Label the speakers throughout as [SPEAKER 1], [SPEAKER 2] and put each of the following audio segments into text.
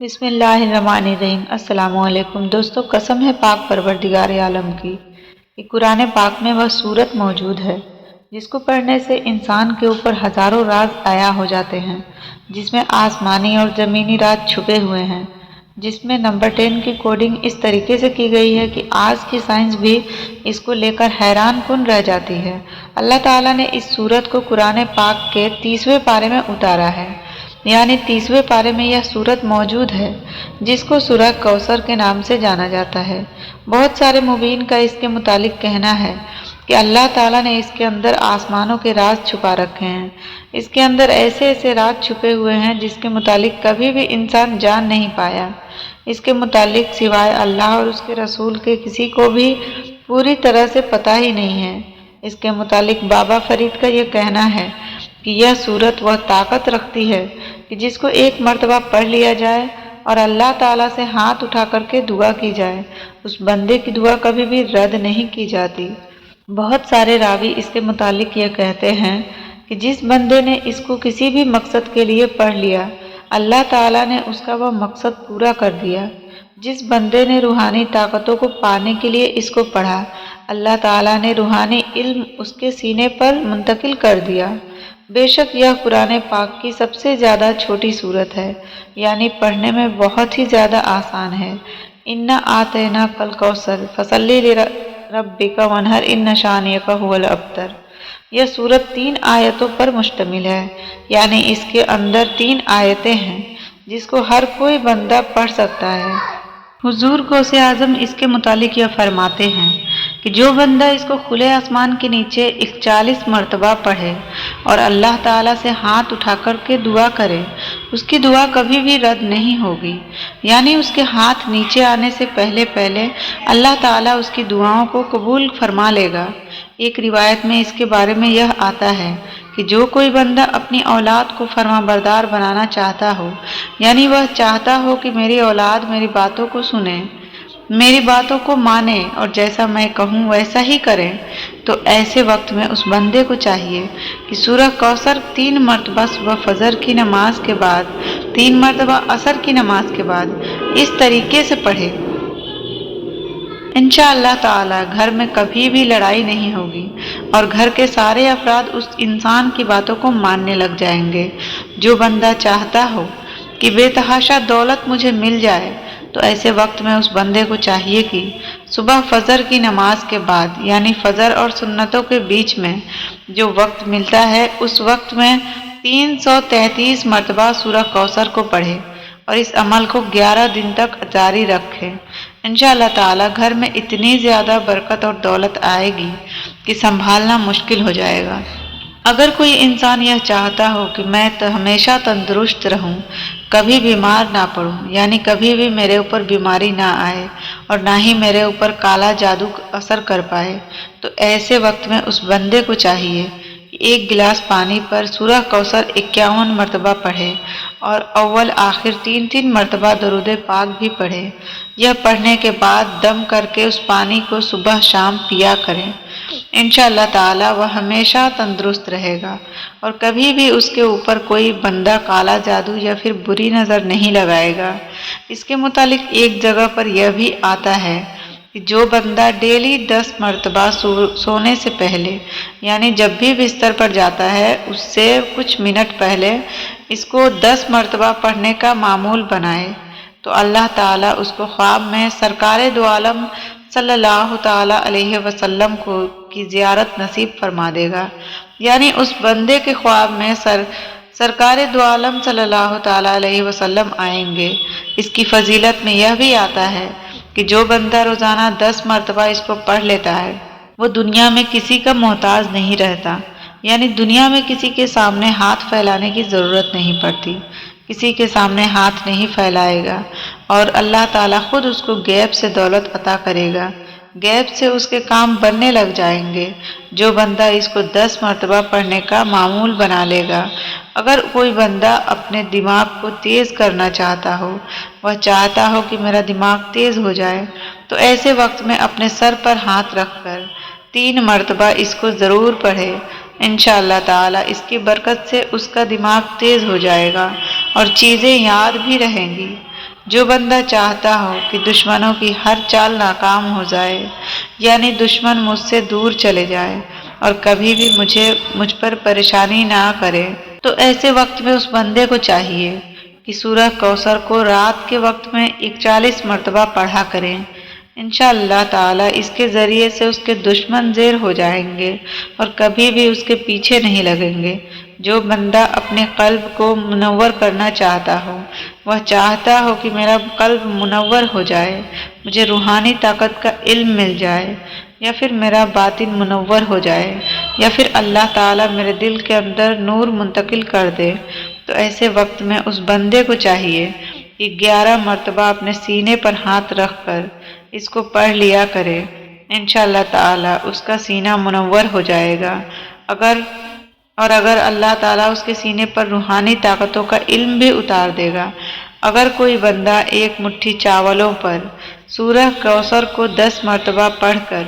[SPEAKER 1] بسم اللہ الرحمن الرحیم۔ السلام علیکم دوستو، قسم ہے پاک پروردگار عالم کی کہ قرآن پاک میں وہ صورت موجود ہے جس کو پڑھنے سے انسان کے اوپر ہزاروں راز عیا ہو جاتے ہیں، جس میں آسمانی اور زمینی راز چھپے ہوئے ہیں، جس میں نمبر 10 کی کوڈنگ اس طریقے سے کی گئی ہے کہ آج کی سائنس بھی اس کو لے کر حیران کن رہ جاتی ہے۔ اللہ تعالیٰ نے اس صورت کو قرآن پاک کے 30ویں پارے میں اتارا ہے، یعنی 30ویں پارے میں یہ صورت موجود ہے جس کو سورہ کوثر کے نام سے جانا جاتا ہے۔ بہت سارے مبین کا اس کے متعلق کہنا ہے کہ اللہ تعالیٰ نے اس کے اندر آسمانوں کے راز چھپا رکھے ہیں، اس کے اندر ایسے ایسے راز چھپے ہوئے ہیں جس کے متعلق کبھی بھی انسان جان نہیں پایا۔ اس کے متعلق سوائے اللہ اور اس کے رسول کے کسی کو بھی پوری طرح سے پتہ ہی نہیں ہے۔ اس کے متعلق بابا فرید کا یہ کہنا ہے کہ یہ صورت وہ طاقت رکھتی ہے کہ جس کو ایک مرتبہ پڑھ لیا جائے اور اللہ تعالیٰ سے ہاتھ اٹھا کر کے دعا کی جائے، اس بندے کی دعا کبھی بھی رد نہیں کی جاتی۔ بہت سارے راوی اس کے متعلق یہ کہتے ہیں کہ جس بندے نے اس کو کسی بھی مقصد کے لیے پڑھ لیا، اللہ تعالیٰ نے اس کا وہ مقصد پورا کر دیا۔ جس بندے نے روحانی طاقتوں کو پانے کے لیے اس کو پڑھا، اللہ تعالیٰ نے روحانی علم اس کے سینے پر منتقل کر دیا۔ بے شک یہ قرآن پاک کی سب سے زیادہ چھوٹی صورت ہے، یعنی پڑھنے میں بہت ہی زیادہ آسان ہے۔ اِنَّا أَعْطَيْنَاكَ الْكَوْثَرَ فَصَلِّ لِرَبِّكَ وَانْحَرْ إِنَّ شَانِئَكَ هُوَ الْأَبْتَرُ۔ یہ صورت 3 آیتوں پر مشتمل ہے، یعنی اس کے اندر 3 آیتیں ہیں جس کو ہر کوئی بندہ پڑھ سکتا ہے۔ حضور غوث اعظم اس کے متعلق یہ فرماتے ہیں کہ جو بندہ اس کو کھلے آسمان کے نیچے 41 مرتبہ پڑھے اور اللہ تعالیٰ سے ہاتھ اٹھا کر کے دعا کرے، اس کی دعا کبھی بھی رد نہیں ہوگی، یعنی اس کے ہاتھ نیچے آنے سے پہلے پہلے اللہ تعالیٰ اس کی دعاؤں کو قبول فرما لے گا۔ ایک روایت میں اس کے بارے میں یہ آتا ہے کہ جو کوئی بندہ اپنی اولاد کو فرما بردار بنانا چاہتا ہو، یعنی وہ چاہتا ہو کہ میری اولاد میری باتوں کو سنے، میری باتوں کو مانے اور جیسا میں کہوں ویسا ہی کریں، تو ایسے وقت میں اس بندے کو چاہیے کہ سورہ کوثر 3 مرتبہ صبح فجر کی نماز کے بعد، 3 مرتبہ عصر کی نماز کے بعد اس طریقے سے پڑھے۔ انشاءاللہ تعالی گھر میں کبھی بھی لڑائی نہیں ہوگی اور گھر کے سارے افراد اس انسان کی باتوں کو ماننے لگ جائیں گے۔ جو بندہ چاہتا ہو کہ بے تحاشا دولت مجھے مل جائے، تو ایسے وقت میں اس بندے کو چاہیے کہ صبح فجر کی نماز کے بعد، یعنی فجر اور سنتوں کے بیچ میں جو وقت ملتا ہے، اس وقت میں 333 مرتبہ سورہ کوثر کو پڑھے اور اس عمل کو 11 دن تک جاری رکھے۔ انشاءاللہ تعالی گھر میں اتنی زیادہ برکت اور دولت آئے گی کہ سنبھالنا مشکل ہو جائے گا۔ اگر کوئی انسان یہ چاہتا ہو کہ میں ہمیشہ تندرست رہوں، کبھی بیمار نہ پڑوں، یعنی کبھی بھی میرے اوپر بیماری نہ آئے اور نہ ہی میرے اوپر کالا جادو اثر کر پائے، تو ایسے وقت میں اس بندے کو چاہیے کہ 1 گلاس پانی پر سورہ کوثر 51 مرتبہ پڑھے اور اول آخر 3 مرتبہ درود پاک بھی پڑھے۔ یہ پڑھنے کے بعد دم کر کے اس پانی کو صبح شام پیا کریں۔ انشاءاللہ تعالی وہ ہمیشہ تندرست رہے گا اور کبھی بھی اس کے اوپر کوئی بندہ کالا جادو یا پھر بری نظر نہیں لگائے گا۔ اس کے متعلق ایک جگہ پر یہ بھی آتا ہے کہ جو بندہ ڈیلی 10 مرتبہ سونے سے پہلے، یعنی جب بھی بستر پر جاتا ہے اس سے کچھ منٹ پہلے اس کو 10 مرتبہ پڑھنے کا معمول بنائے، تو اللہ تعالیٰ اس کو خواب میں سرکار دو عالم صلی اللہ تعالیٰ علیہ وسلم کی زیارت نصیب فرما دے گا، یعنی اس بندے کے خواب میں سرکار دو عالم صلی اللہ تعالیٰ علیہ وسلم آئیں گے۔ اس کی فضیلت میں یہ بھی آتا ہے کہ جو بندہ روزانہ 10 مرتبہ اس کو پڑھ لیتا ہے، وہ دنیا میں کسی کا محتاج نہیں رہتا، یعنی دنیا میں کسی کے سامنے ہاتھ پھیلانے کی ضرورت نہیں پڑتی، کسی کے سامنے ہاتھ نہیں پھیلائے گا اور اللہ تعالیٰ خود اس کو غیب سے دولت عطا کرے گا، غیب سے اس کے کام بننے لگ جائیں گے۔ جو بندہ اس کو 10 مرتبہ پڑھنے کا معمول بنا لے گا۔ اگر کوئی بندہ اپنے دماغ کو تیز کرنا چاہتا ہو، وہ چاہتا ہو کہ میرا دماغ تیز ہو جائے، تو ایسے وقت میں اپنے سر پر ہاتھ رکھ کر 3 مرتبہ اس کو ضرور پڑھے۔ انشاءاللہ تعالی اس کی برکت سے اس کا دماغ تیز ہو جائے گا اور چیزیں یاد بھی رہیں گی۔ جو بندہ چاہتا ہو کہ دشمنوں کی ہر چال ناکام ہو جائے، یعنی دشمن مجھ سے دور چلے جائے اور کبھی بھی مجھ پر پریشانی نہ کرے، تو ایسے وقت میں اس بندے کو چاہیے کہ سورہ کوثر کو رات کے وقت میں 41 مرتبہ پڑھا کریں۔ انشاءاللہ تعالی اس کے ذریعے سے اس کے دشمن زیر ہو جائیں گے اور کبھی بھی اس کے پیچھے نہیں لگیں گے۔ جو بندہ اپنے قلب کو منور کرنا چاہتا ہو، وہ چاہتا ہو کہ میرا قلب منور ہو جائے، مجھے روحانی طاقت کا علم مل جائے، یا پھر میرا باطن منور ہو جائے، یا پھر اللہ تعالیٰ میرے دل کے اندر نور منتقل کر دے، تو ایسے وقت میں اس بندے کو چاہیے کہ 11 مرتبہ اپنے سینے پر ہاتھ رکھ کر اس کو پڑھ لیا کرے۔ انشاءاللہ تعالیٰ اس کا سینہ منور ہو جائے گا۔ اگر اللہ تعالیٰ اس کے سینے پر روحانی طاقتوں کا علم بھی اتار دے گا، اگر کوئی بندہ ایک مٹھی چاولوں پر سورہ کوثر کو 10 مرتبہ پڑھ کر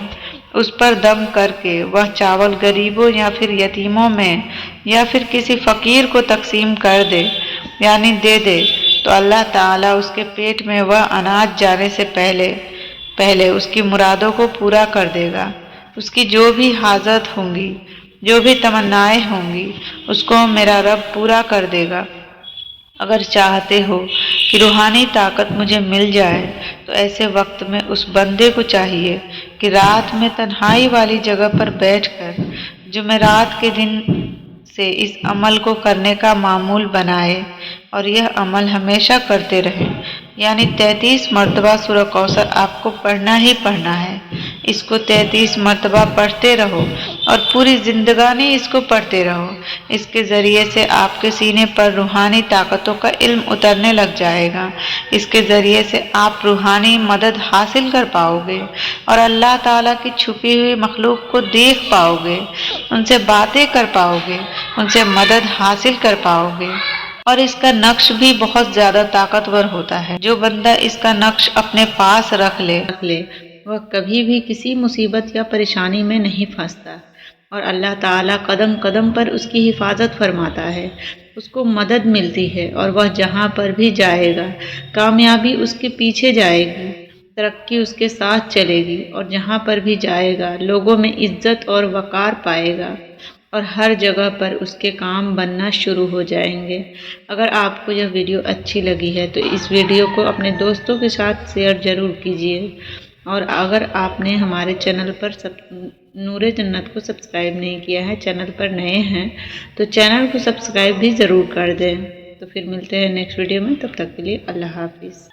[SPEAKER 1] اس پر دم کر کے وہ چاول غریبوں یا پھر یتیموں میں یا پھر کسی فقیر کو تقسیم کر دے، یعنی دے دے، تو اللہ تعالیٰ اس کے پیٹ میں وہ اناج جانے سے پہلے اس کی مرادوں کو پورا کر دے گا۔ اس کی جو بھی حاجت ہوں گی، جو بھی تمنائیں ہوں گی، اس کو میرا رب پورا کر دے گا۔ اگر چاہتے ہو کہ روحانی طاقت مجھے مل جائے، تو ایسے وقت میں اس بندے کو چاہیے کہ رات میں تنہائی والی جگہ پر بیٹھ کر جمعرات کے دن سے اس عمل کو کرنے کا معمول بنائے اور یہ عمل ہمیشہ کرتے رہے، یعنی 33 مرتبہ سورہ کوثر آپ کو پڑھنا ہی پڑھنا ہے۔ اس کو 33 مرتبہ پڑھتے رہو اور پوری زندگانی اس کو پڑھتے رہو۔ اس کے ذریعے سے آپ کے سینے پر روحانی طاقتوں کا علم اترنے لگ جائے گا۔ اس کے ذریعے سے آپ روحانی مدد حاصل کر پاؤ گے اور اللہ تعالیٰ کی چھپی ہوئی مخلوق کو دیکھ پاؤ گے، ان سے باتیں کر پاؤ گے، ان سے مدد حاصل کر پاؤ گے۔ اور اس کا نقش بھی بہت زیادہ طاقتور ہوتا ہے۔ جو بندہ اس کا نقش اپنے پاس رکھ لے وہ کبھی بھی کسی مصیبت یا پریشانی میں نہیں پھنستا، اور اللہ تعالیٰ قدم قدم پر اس کی حفاظت فرماتا ہے، اس کو مدد ملتی ہے، اور وہ جہاں پر بھی جائے گا کامیابی اس کے پیچھے جائے گی، ترقی اس کے ساتھ چلے گی، اور جہاں پر بھی جائے گا لوگوں میں عزت اور وقار پائے گا، اور ہر جگہ پر اس کے کام بننا شروع ہو جائیں گے۔ اگر آپ کو یہ ویڈیو اچھی لگی ہے تو اس ویڈیو کو اپنے دوستوں کے ساتھ شیئر ضرور کیجیے، اور اگر آپ نے ہمارے چینل پر نور جنت کو سبسکرائب نہیں کیا ہے، چینل پر نئے ہیں تو چینل کو سبسکرائب بھی ضرور کر دیں۔ تو پھر ملتے ہیں نیکسٹ ویڈیو میں، تب تک کے لیے اللہ حافظ۔